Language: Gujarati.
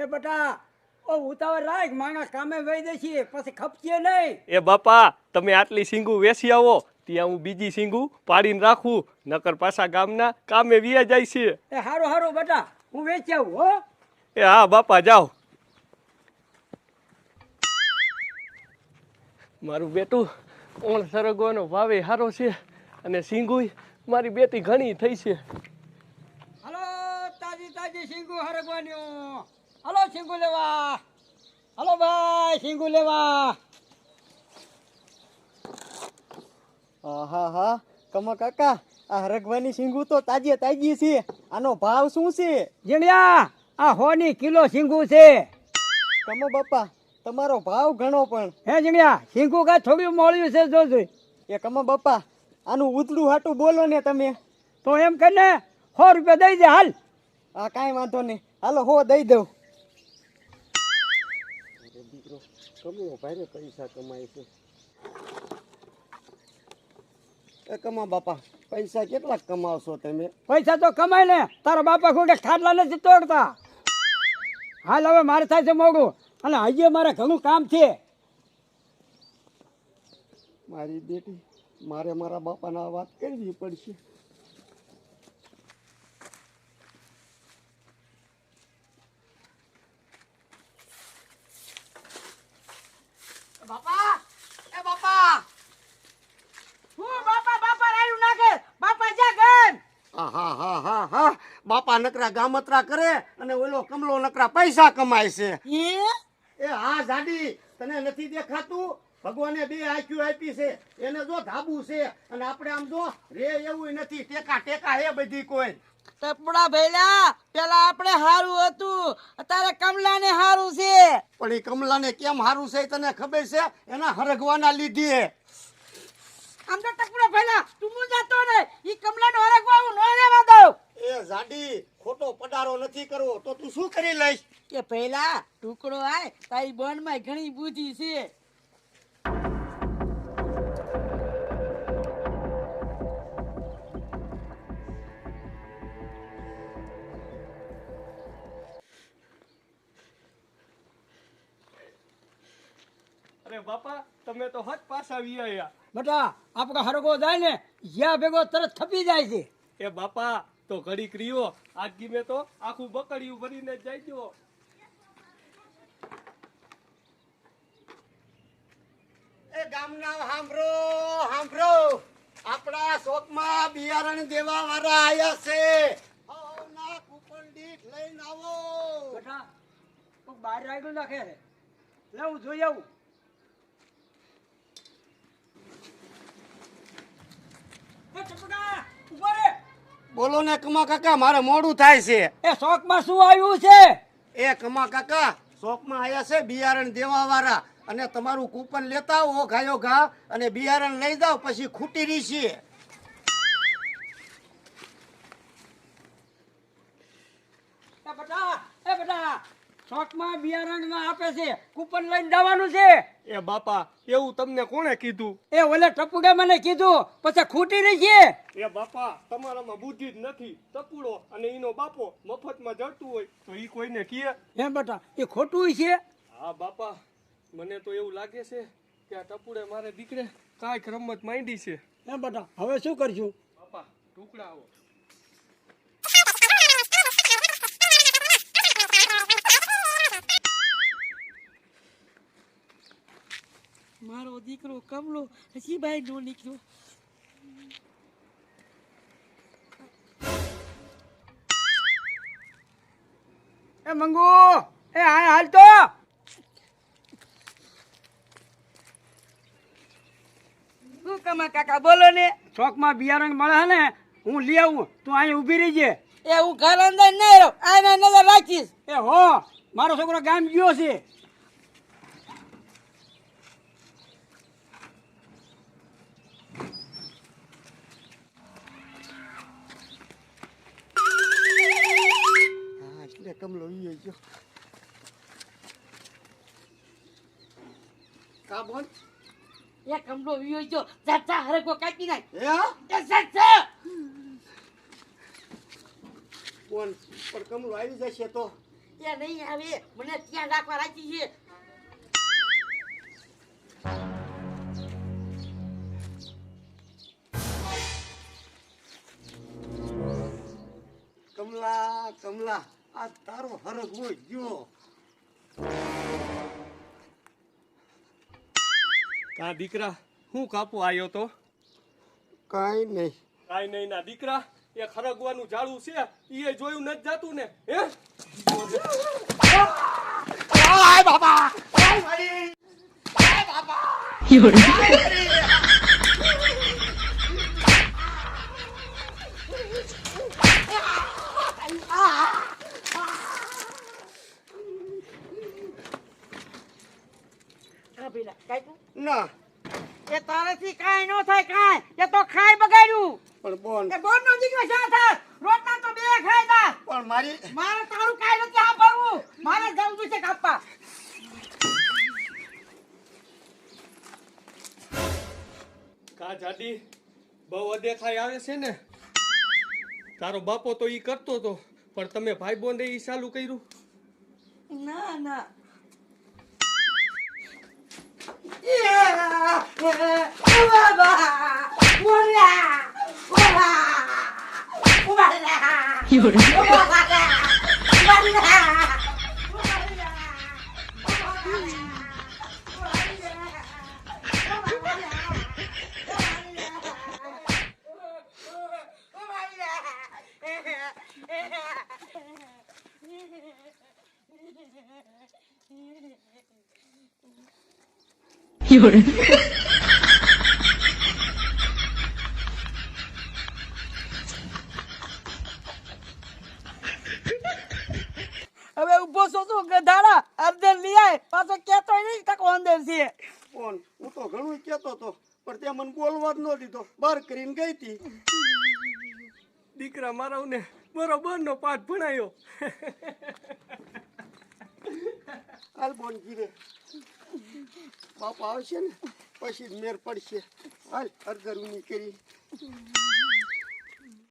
એ બટા ઓ ઉતાવળ રાખ માણા કામે વહી દેશી પછી ખપશે નહીં. એ બાપા તમે આટલી સિંગુ વેસી આવો ત્યાં હું બીજી સિંગુ પાડીને રાખું નકર પાછા ગામના કામે વિયા જાય છે. એ હારું હારું બટા હું વેચી આવું હો. એ હા બાપા જાઓ. મારું બેટું ઓણ સરગવાનો ભાવે હારો છે અને સિંગુય મારી બેટી ઘણી થઈ છે. હાલો તાજી તાજી સિંગુ હરગવાની. હાલો સિંગુ લેવા. હાલો ભાઈ સિંગુ લેવા. હા હા કમા કાકા આ હરગવાની સિંગુ તો તાજી તાજી છે. આનો ભાવ શું છે? જીણ્યા આ હોની કિલો સિંગુ છે. કમા બાપા તમારો ભાવ ઘણો પણ. હે જીણ્યા સિંગુ કા થોડું મોળ્યું છે જોજો. એ કમા બાપા આનું ઉતડું હાટું બોલો ને તમે. તો એમ કરીને 100 રૂપિયા દઈ દે હાલ. હા કાંઈ વાંધો નહીં હાલો હો દઈ દઉં. દીકરો કમલો ભારે પૈસા કમાય છે. એ કમા બાપા પૈસા કેટલા કમાવશો તમે? પૈસા તો કમાય ને તારા બાપા ખોટે ખાટલા નથી તોડતા. હાલ હવે મારે થાય છે મોડું અને હજી મારે ઘણું કામ છે. મારી બેટી મારે મારા બાપાના વાત કરવી પડશે. બાપા એ બાપા હું બાપા રાયું નાખે બાપા જા ગન. હા હા હા હા હા બાપા નકરા ગામતરા કરે અને ઓલો કમલો નકરા પૈસા કમાય છે. એ હા જાડી તને નથી દેખાતું? ભગવાને 2 આંખ્યું આપી છે એને જો ધાબુ છે અને આપણે આમ જો રે એવું નથી ટેકા ટેકા હે બધી કોઈ. ટપડા ભૈલા પેલા આપણે હારું હતું અત્યારે કમલાને હારું છે. પણ એ કમલાને કેમ હારું છે તને ખબર છે? એના હરગવાના લીધે. આમ તો ટપડા ભૈલા તું મુંજાતો ને ઈ કમલાનો હરગવા હું નો લેવા દઉં. એ જાડી ખોટો પડારો નથી કરવો તો તું શું કરી લઈશ? કે ભૈલા ટુકડો આય તારી બોનમાં ઘણી બુદ્ધિ છે. અરે બાપા તમે તો હજ પાછા વિયા. બેટા આપણો હરગો જાય ને જ્યાં ભેગો તરત થપી જાય છે. એ બાપા તો ઘડીક રહ્યો આજ ગીમે તો આખું બકડિયું ભરીને જ જાયજો. એ ગામના હાંભળો હાંભળો આપણા શોકમાં બિયારણ દેવા વાળા આયા છે. આવના કૂપન દીઠ લઈને આવો. બેટા તું બહાર રાખ્યું નાખે રે લે હું જોઈ આવું. એ ટપકા ઉભો રે. બોલો ને કમા કાકા મારે મોડું થાય છે. એ શોખમાં શું આવ્યું છે? એ કમા કાકા શોકમાં આયા છે બિયારણ દેવા વાળા અને તમારું કૂપન લેતા આવો ગાયો ઘા અને બિયારણ લઈ જાઓ પછી ખૂટી રહી છે. એ બેટા શોખમાં બિયારણ ના આપે છે કૂપન લઈને જવાનું છે. એ બાપા એવું તમને કોણે કીધું? એ ઓલે ટપુડે મને કીધું પછી ખૂટી રહી છે. એ બાપા તમારામાં બુદ્ધિ જ નથી. ટપુડો અને એનો બાપો મફતમાં જડતું હોય તો ઈ કોઈને કહે? હે બેટા એ ખોટું છે. હા બાપા મને તો એવું લાગે છે કે આ ટપુડે મારે દીકરે કાંઈક રમત માંડી છે. હે બેટા હવે શું કરશું? બાપા ટુકડા આવો. મારો દીકરો કમલો હજી બાઈ નો નીકળ્યો. એ મંગુ એ હાલ તો. શું કમા કાકા બોલો ને. શોખમાં બિયારણ મળે છે ને હું લઈ આવું તું અહીં ઊભી રહીજે. એ હું ઘર અંદર નહીં રહું આને નજર રાખીશ. એ હો મારો છોકરો ગામ ગયો છે. હા એટલે કમલો ઈ ગયો. કા બોલ એ કમલો વિયો જો જાતા હરકો કાપી નાખ. એ એ સચ્ચા કોણ પણ કમલો આવી જશે તો? એ નહીં આવે મને ત્યાં રાખવા રાખી છે કમલા કમલા આ તારો હરગવો ગયો. કા દીકરા હું કાપો આવ્યો તો કાંઈ નહીં. કાઈ નહીં ના દીકરા એ ખરગવાનું ઝાડું છે એ જોયું નથી જાતું ને હે આય બાપા હા પેલા કાઈ તું ના એ તારાથી કાંઈ ન થાય કાંઈ એ તો ખાઈ બગાડ્યું પણ બોન એ બોન નો દીકરો શા થાય રોટલા તો બે ખાઈ જા પણ મારી મારે તારું કાંઈ નથી આ ભરવું મારે જવું છે કાપવા કા જાડી બહુ અદેખાઈ આવે છે ને તારો બાપો તો ઈ કરતો તો પણ તમે ભાઈ બોંદે ઈ ચાલુ કર્યું ના ના હવે ઉભો છો તું ગધાડા અંદર લઈ આય પાછો કેતો નહીં તકો અંદર છે બોન હું તો ઘણું કહેતો હતો પણ તે મને બોલવા જ ન દીધો બહાર કરીને ગઈ હતી. દીકરા મારાને બરોબર નો પાઠ ભણાયો હાલ બોન ગીરે બાપા આવશે ને પછી જ મેર પડશે. હાલ અરગર ઉની કરી